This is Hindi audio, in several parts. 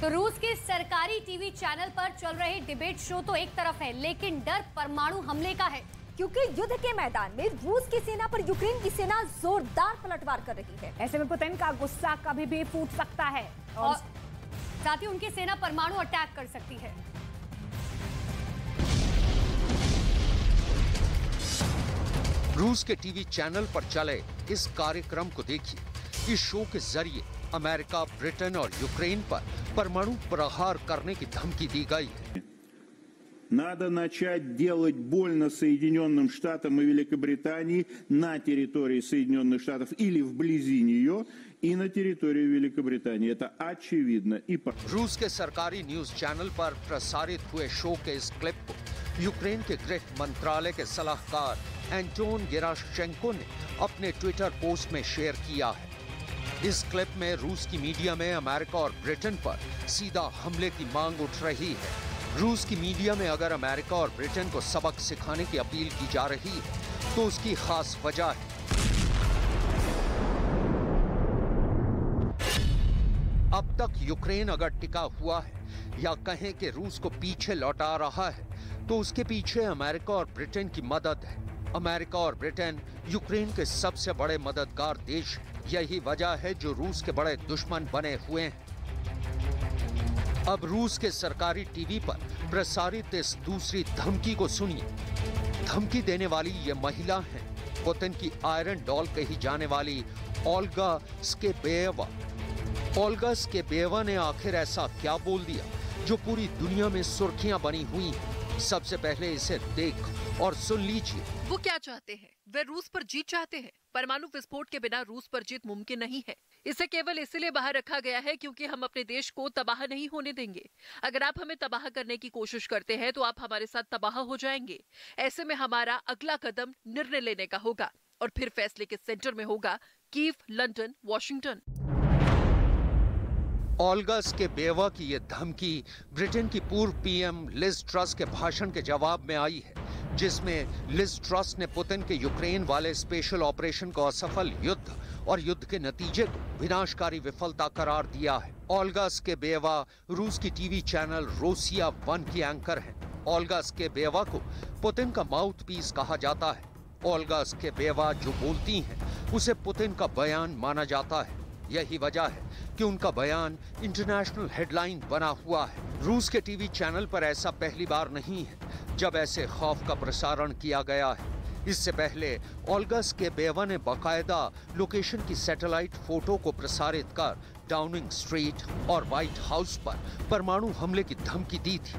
तो रूस के सरकारी टीवी चैनल पर चल रहे डिबेट शो तो एक तरफ है, लेकिन डर परमाणु हमले का है, क्योंकि युद्ध के मैदान में रूस की सेना पर यूक्रेन की सेना जोरदार पलटवार कर रही है। ऐसे में पुतिन का गुस्सा कभी भी फूट सकता है और साथ ही उनकी सेना परमाणु अटैक कर सकती है। रूस के टीवी चैनल पर चले इस कार्यक्रम को देखिए। इस शो के जरिए अमेरिका, ब्रिटेन और यूक्रेन पर परमाणु प्रहार करने की धमकी दी गई है। Надо начать делать больно Соединенным Штатам и Великобритании на территории Соединенных Штатов или вблизи нее и на территории Великобритании. Это очевидно. रूस के सरकारी न्यूज चैनल पर प्रसारित हुए शो के इस क्लिप को यूक्रेन के गृह मंत्रालय के सलाहकार एंटोन गेराशचेंको ने अपने ट्विटर पोस्ट में शेयर किया है। इस क्लिप में रूस की मीडिया में अमेरिका और ब्रिटेन पर सीधा हमले की मांग उठ रही है। रूस की मीडिया में अगर अमेरिका और ब्रिटेन को सबक सिखाने की अपील की जा रही है तो उसकी खास वजह है। अब तक यूक्रेन अगर टिका हुआ है या कहें कि रूस को पीछे लौटा रहा है तो उसके पीछे अमेरिका और ब्रिटेन की मदद है। अमेरिका और ब्रिटेन यूक्रेन के सबसे बड़े मददगार देश हैं। यही वजह है जो रूस के बड़े दुश्मन बने हुए हैं। अब रूस के सरकारी टीवी पर प्रसारित इस दूसरी धमकी को सुनिए। धमकी देने वाली ये महिला है पुतिन की आयरन डॉल कही जाने वाली ओल्गा स्केबेवा। ओल्गा स्केबेवा ने आखिर ऐसा क्या बोल दिया जो पूरी दुनिया में सुर्खियां बनी हुई हैं? सबसे पहले इसे देख और सुन लीजिए। वो क्या चाहते हैं? वे रूस पर जीत चाहते हैं। परमाणु विस्फोट के बिना रूस पर जीत मुमकिन नहीं है। इसे केवल इसलिए बाहर रखा गया है क्योंकि हम अपने देश को तबाह नहीं होने देंगे। अगर आप हमें तबाह करने की कोशिश करते हैं तो आप हमारे साथ तबाह हो जाएंगे। ऐसे में हमारा अगला कदम निर्णय लेने का होगा और फिर फैसले के सेंटर में होगा कीव, लंदन, वॉशिंगटन। ओल्गा स्केबेवा की यह धमकी ब्रिटेन की पूर्व पीएम लिज ट्रस के भाषण के जवाब में आई है, जिसमें लिज ट्रस ने पुतिन के यूक्रेन वाले स्पेशल ऑपरेशन को असफल युद्ध और युद्ध के नतीजे को विनाशकारी विफलता करार दिया है। ओल्गा स्केबेवा रूस की टीवी चैनल रोसिया 1 की एंकर हैं। ओल्गा स्केबेवा को पुतिन का माउथ पीस कहा जाता है। ओल्गा स्केबेवा जो बोलती हैं उसे पुतिन का बयान माना जाता है। यही वजह है कि उनका बयान इंटरनेशनल हेडलाइन बना हुआ है। रूस के टीवी चैनल पर ऐसा पहली बार नहीं है जब ऐसे खौफ का प्रसारण किया गया है। इससे पहले ओल्गा स्केबेवा ने बाकायदा लोकेशन की सैटेलाइट फोटो को प्रसारित कर डाउनिंग स्ट्रीट और व्हाइट हाउस पर परमाणु हमले की धमकी दी थी।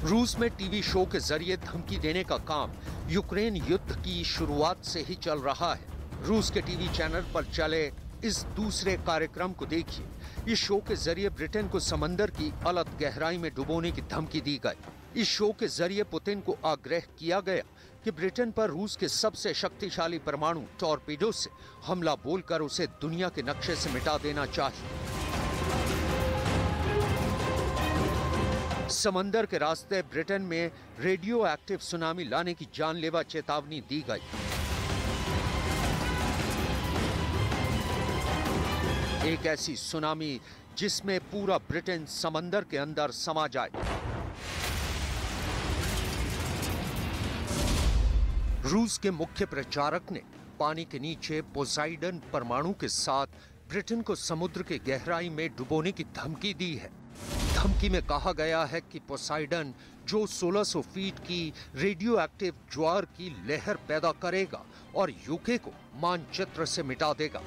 रूस में टीवी शो के जरिए धमकी देने का काम यूक्रेन युद्ध की शुरुआत से ही चल रहा है। रूस के टीवी चैनल पर चले इस दूसरे कार्यक्रम को देखिए। इस शो के जरिए ब्रिटेन को समंदर की अलग गहराई में डुबोने की धमकी दी गई। इस शो के जरिए पुतिन को आग्रह किया गया कि ब्रिटेन पर रूस के सबसे शक्तिशाली परमाणु टॉर्पीडो से हमला बोलकर उसे दुनिया के नक्शे से मिटा देना चाहिए। समंदर के रास्ते ब्रिटेन में रेडियो एक्टिव सुनामी लाने की जानलेवा चेतावनी दी गई। एक ऐसी सुनामी जिसमें पूरा ब्रिटेन समंदर के अंदर समा जाए। रूस के मुख्य प्रचारक ने पानी के नीचे पोसाइडन परमाणु के साथ ब्रिटेन को समुद्र के गहराई में डुबोने की धमकी दी है। धमकी में कहा गया है कि पोसाइडन जो 1600 फीट की रेडियो एक्टिव ज्वार की लहर पैदा करेगा और यूके को मानचित्र से मिटा देगा।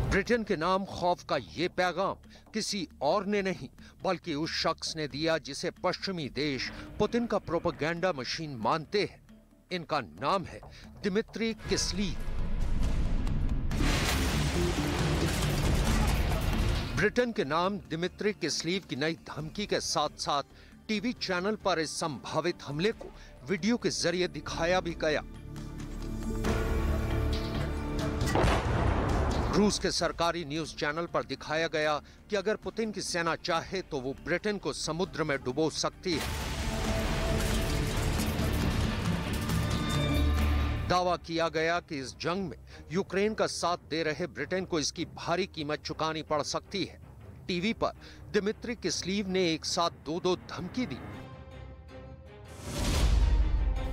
ब्रिटेन के नाम खौफ का ये पैगाम किसी और ने नहीं बल्कि उस शख्स ने दिया जिसे पश्चिमी देश पुतिन का प्रोपेगेंडा मशीन मानते हैं। इनका नाम है दिमित्री किस्लीव। ब्रिटेन के नाम दिमित्री किस्लीव की नई धमकी के साथ साथ टीवी चैनल पर इस संभावित हमले को वीडियो के जरिए दिखाया भी गया। रूस के सरकारी न्यूज चैनल पर दिखाया गया कि अगर पुतिन की सेना चाहे तो वो ब्रिटेन को समुद्र में डुबो सकती है। दावा किया गया कि इस जंग में यूक्रेन का साथ दे रहे ब्रिटेन को इसकी भारी कीमत चुकानी पड़ सकती है। टीवी पर दिमित्री किस्लीव ने एक साथ दो धमकी दी।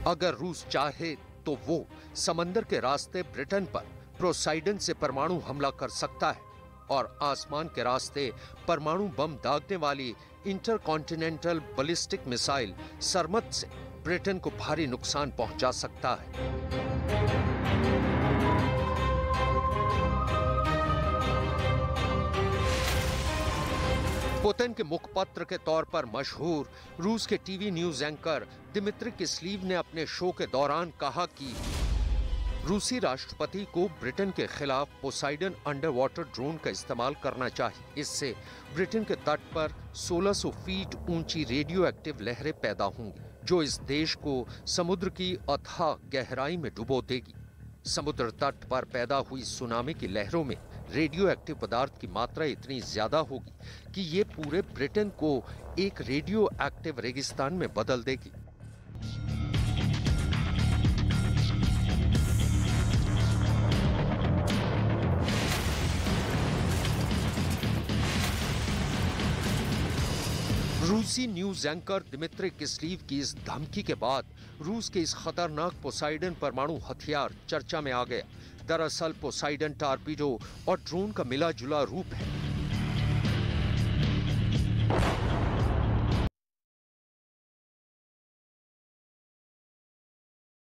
अगर रूस चाहे तो वो समंदर के रास्ते ब्रिटेन पर पोसाइडन से परमाणु हमला कर सकता है और आसमान के रास्ते परमाणु बम दागने वाली इंटरकॉन्टिनेंटल बैलिस्टिक मिसाइल सरमत से ब्रिटेन को भारी नुकसान पहुंचा सकता है। पुतिन के मुखपत्र के तौर पर मशहूर रूस के टीवी न्यूज एंकर दिमित्री किस्लीव ने अपने शो के दौरान कहा कि रूसी राष्ट्रपति को ब्रिटेन के खिलाफ पोसाइडन अंडर वाटर ड्रोन का इस्तेमाल करना चाहिए। इससे ब्रिटेन के तट पर 1600 फीट ऊंची रेडियो एक्टिव लहरें पैदा होंगी जो इस देश को समुद्र की अथाह गहराई में डुबो देगी। समुद्र तट पर पैदा हुई सुनामी की लहरों में रेडियो एक्टिव पदार्थ की मात्रा इतनी ज्यादा होगी कि ये पूरे ब्रिटेन को एक रेडियो एक्टिव रेगिस्तान में बदल देगी। रूसी न्यूज एंकर दिमित्री किस्लीव की इस धमकी के बाद रूस के इस खतरनाक पोसाइडन परमाणु हथियार चर्चा में आ गया। दरअसल पोसाइडन टारपीडो और ड्रोन का मिला जुला रूप है।